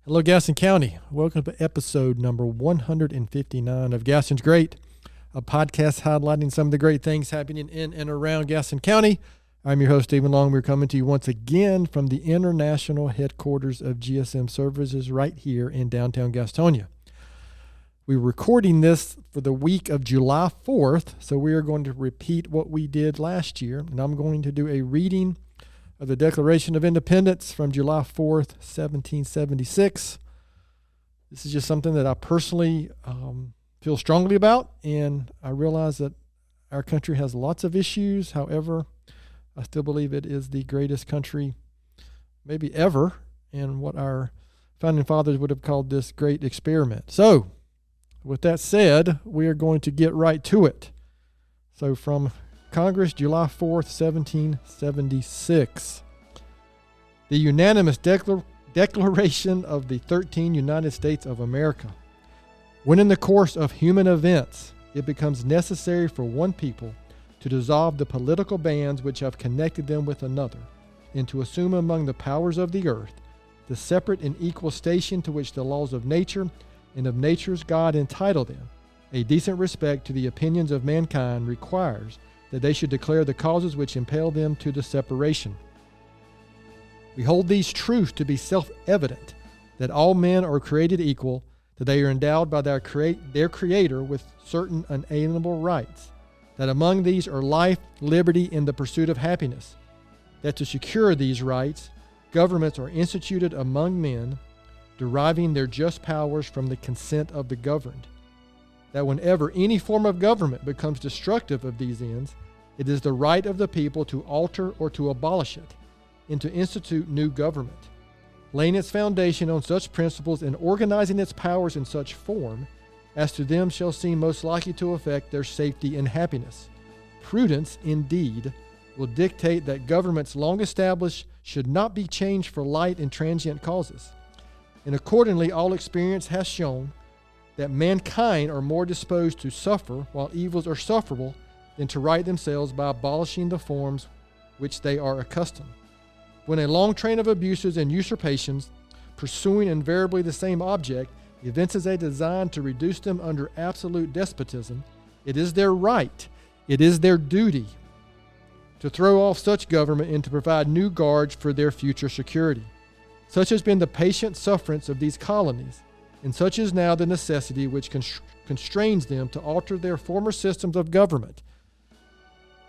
Hello, Gaston County. Welcome to episode number 159 of Gaston's Great, a podcast highlighting some of the great things happening in and around Gaston County. I'm your host, Stephen Long. We're coming to you once again from the international headquarters of GSM Services right here in downtown Gastonia. We're recording this for the week of July 4th, so we are going to repeat what we did last year, and I'm going to do a reading of the Declaration of Independence from July 4th, 1776. This is just something that I personally feel strongly about, and I realize that our country has lots of issues. However, I still believe it is the greatest country maybe ever, and what our founding fathers would have called this great experiment. So, with that said, we are going to get right to it. So from Congress, July 4th, 1776. The unanimous Declaration of the 13 United States of America. When in the course of human events, it becomes necessary for one people to dissolve the political bands which have connected them with another, and to assume among the powers of the earth the separate and equal station to which the laws of nature and of nature's God entitle them, a decent respect to the opinions of mankind requires that they should declare the causes which impel them to the separation. We hold these truths to be self-evident, that all men are created equal, that they are endowed by their Creator with certain unalienable rights, that among these are life, liberty, and the pursuit of happiness, that to secure these rights, governments are instituted among men, deriving their just powers from the consent of the governed, that whenever any form of government becomes destructive of these ends, it is the right of the people to alter or to abolish it, and to institute new government, laying its foundation on such principles and organizing its powers in such form as to them shall seem most likely to affect their safety and happiness. Prudence, indeed, will dictate that governments long established should not be changed for light and transient causes. And accordingly, all experience has shown that mankind are more disposed to suffer while evils are sufferable than to right themselves by abolishing the forms which they are accustomed. When a long train of abuses and usurpations, pursuing invariably the same object, evinces a design to reduce them under absolute despotism, it is their right, it is their duty, to throw off such government and to provide new guards for their future security. Such has been the patient sufferance of these colonies, and such is now the necessity which constrains them to alter their former systems of government.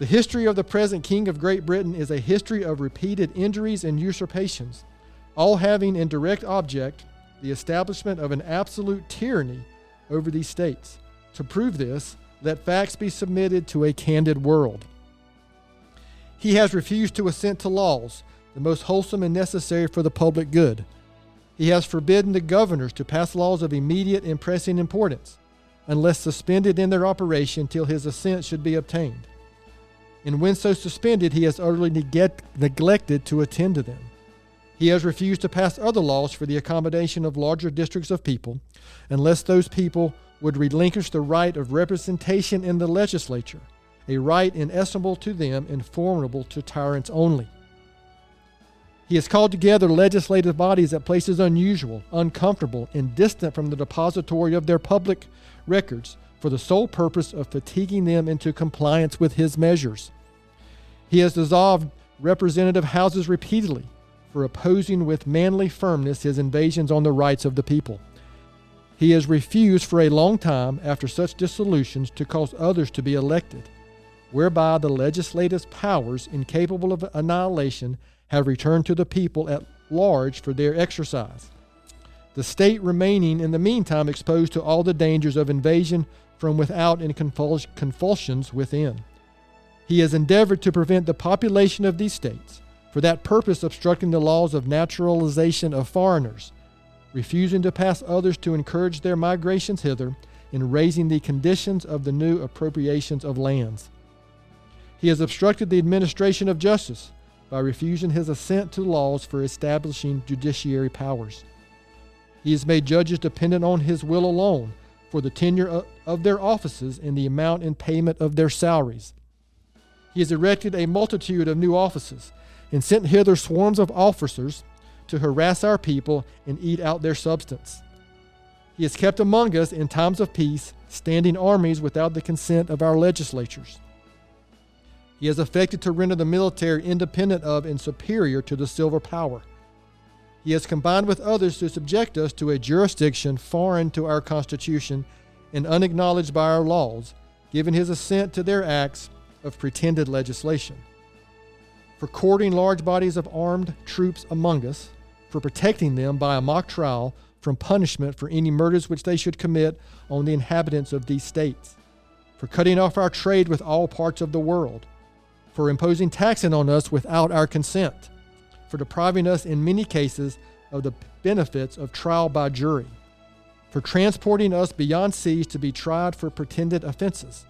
The history of the present King of Great Britain is a history of repeated injuries and usurpations, all having in direct object the establishment of an absolute tyranny over these states. To prove this, let facts be submitted to a candid world. He has refused to assent to laws, the most wholesome and necessary for the public good. He has forbidden the governors to pass laws of immediate and pressing importance, unless suspended in their operation till his assent should be obtained. And when so suspended, he has utterly neglected to attend to them. He has refused to pass other laws for the accommodation of larger districts of people, unless those people would relinquish the right of representation in the legislature, a right inestimable to them and formidable to tyrants only. He has called together legislative bodies at places unusual, uncomfortable, and distant from the depository of their public records for the sole purpose of fatiguing them into compliance with his measures. He has dissolved representative houses repeatedly for opposing with manly firmness his invasions on the rights of the people. He has refused for a long time, after such dissolutions, to cause others to be elected, whereby the legislative powers, incapable of annihilation, have returned to the people at large for their exercise, the state remaining in the meantime exposed to all the dangers of invasion from without and convulsions within. He has endeavored to prevent the population of these states, for that purpose obstructing the laws of naturalization of foreigners, refusing to pass others to encourage their migrations hither, and raising the conditions of the new appropriations of lands. He has obstructed the administration of justice by refusing his assent to laws for establishing judiciary powers. He has made judges dependent on his will alone for the tenure of their offices and the amount and payment of their salaries. He has erected a multitude of new offices and sent hither swarms of officers to harass our people and eat out their substance. He has kept among us in times of peace standing armies without the consent of our legislatures. He has affected to render the military independent of and superior to the silver power. He has combined with others to subject us to a jurisdiction foreign to our Constitution and unacknowledged by our laws, giving his assent to their acts of pretended legislation. For courting large bodies of armed troops among us, for protecting them by a mock trial from punishment for any murders which they should commit on the inhabitants of these states, for cutting off our trade with all parts of the world, for imposing taxing on us without our consent, for depriving us in many cases of the benefits of trial by jury, for transporting us beyond seas to be tried for pretended offenses,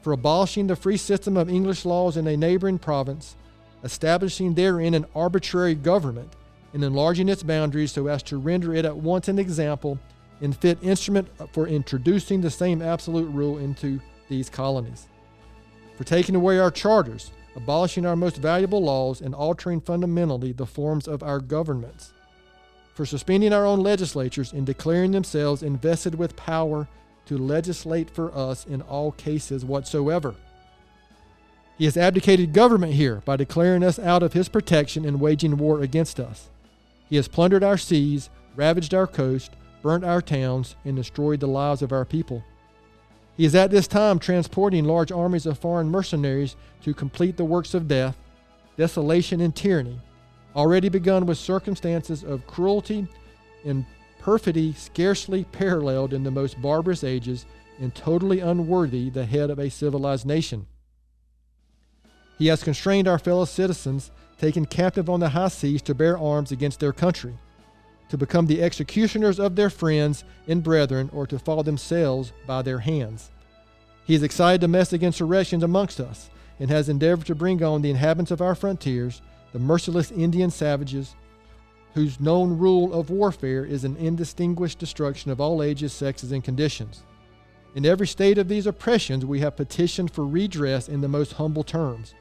for abolishing the free system of English laws in a neighboring province, establishing therein an arbitrary government, and enlarging its boundaries so as to render it at once an example and fit instrument for introducing the same absolute rule into these colonies, for taking away our charters, abolishing our most valuable laws, and altering fundamentally the forms of our governments, for suspending our own legislatures and declaring themselves invested with power to legislate for us in all cases whatsoever. He has abdicated government here by declaring us out of his protection and waging war against us. He has plundered our seas, ravaged our coast, burnt our towns, and destroyed the lives of our people. He is at this time transporting large armies of foreign mercenaries to complete the works of death, desolation, and tyranny, already begun with circumstances of cruelty and perfidy scarcely paralleled in the most barbarous ages and totally unworthy the head of a civilized nation. He has constrained our fellow citizens taken captive on the high seas to bear arms against their country, to become the executioners of their friends and brethren, or to fall themselves by their hands. He has excited domestic insurrections amongst us, and has endeavored to bring on the inhabitants of our frontiers, the merciless Indian savages, whose known rule of warfare is an indistinguished destruction of all ages, sexes, and conditions. In every state of these oppressions we have petitioned for redress in the most humble terms.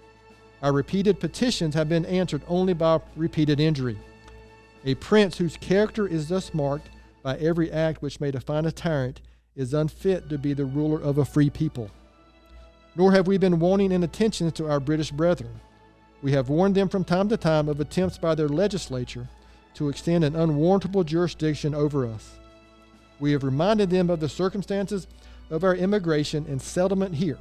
Our repeated petitions have been answered only by repeated injury. A prince whose character is thus marked by every act which may define a tyrant is unfit to be the ruler of a free people. Nor have we been wanting in attentions to our British brethren. We have warned them from time to time of attempts by their legislature to extend an unwarrantable jurisdiction over us. We have reminded them of the circumstances of our immigration and settlement here.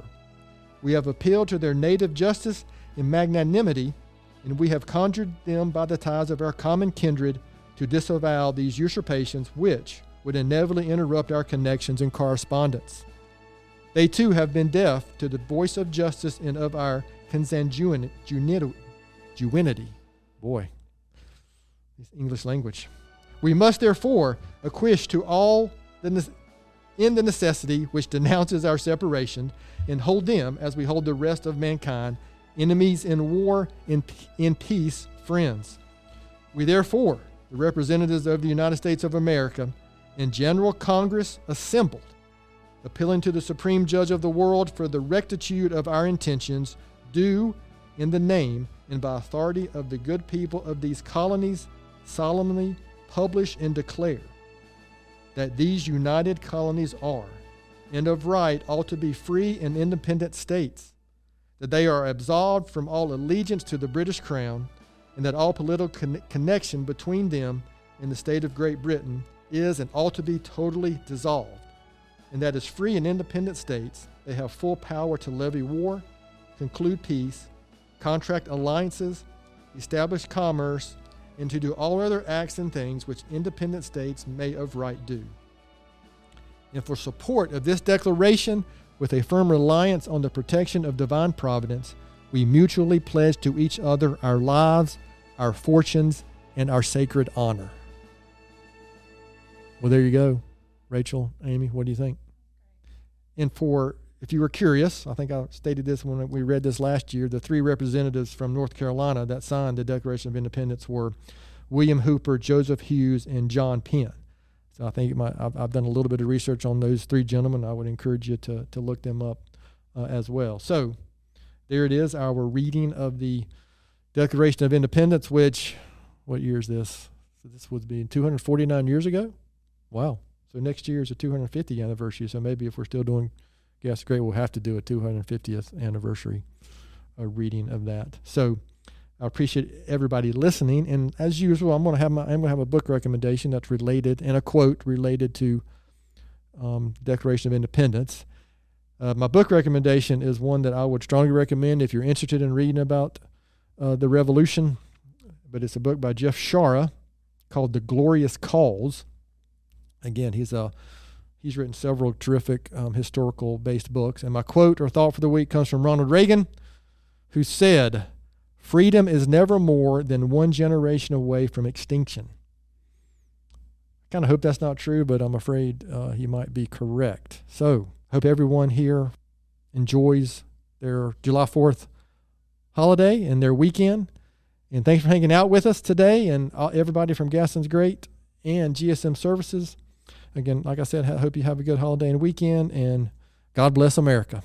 We have appealed to their native justice and magnanimity, and we have conjured them by the ties of our common kindred to disavow these usurpations which would inevitably interrupt our connections and correspondence. They too have been deaf to the voice of justice and of our consanguinity. Boy, this English language. We must therefore acquiesce to all in the necessity which denounces our separation, and hold them, as we hold the rest of mankind, enemies in war, in peace, friends. We therefore, the representatives of the United States of America, in General Congress assembled, appealing to the Supreme Judge of the world for the rectitude of our intentions, do, in the name and by authority of the good people of these colonies, solemnly publish and declare that these united colonies are, and of right ought to be free and independent states, that they are absolved from all allegiance to the British Crown, and that all political connection between them and the state of Great Britain is and ought to be totally dissolved, and that as free and independent states, they have full power to levy war, conclude peace, contract alliances, establish commerce, and to do all other acts and things which independent states may of right do. And for support of this declaration, with a firm reliance on the protection of divine providence, we mutually pledge to each other our lives, our fortunes, and our sacred honor. Well, there you go. Rachel, Amy, what do you think? And if you were curious, I think I stated this when we read this last year, the three representatives from North Carolina that signed the Declaration of Independence were William Hooper, Joseph Hughes, and John Penn. So I think I've done a little bit of research on those three gentlemen. I would encourage you to look them up as well. So there it is, our reading of the Declaration of Independence, which what year is this? So this would be 249 years ago. Wow. So next year is a 250th anniversary. So maybe if we're still doing Gaston Great, we'll have to do a 250th anniversary reading of that. So I appreciate everybody listening. And as usual, I'm going to have a book recommendation that's related, and a quote related to Declaration of Independence. My book recommendation is one that I would strongly recommend if you're interested in reading about the Revolution. But it's a book by Jeff Shara called The Glorious Cause. Again, he's written several terrific historical-based books. And my quote or thought for the week comes from Ronald Reagan, who said, "Freedom is never more than one generation away from extinction." I kind of hope that's not true, but I'm afraid he might be correct. So hope everyone here enjoys their July 4th holiday and their weekend. And thanks for hanging out with us today, and everybody from Gaston's Great and GSM Services. Again, like I said, I hope you have a good holiday and weekend, and God bless America.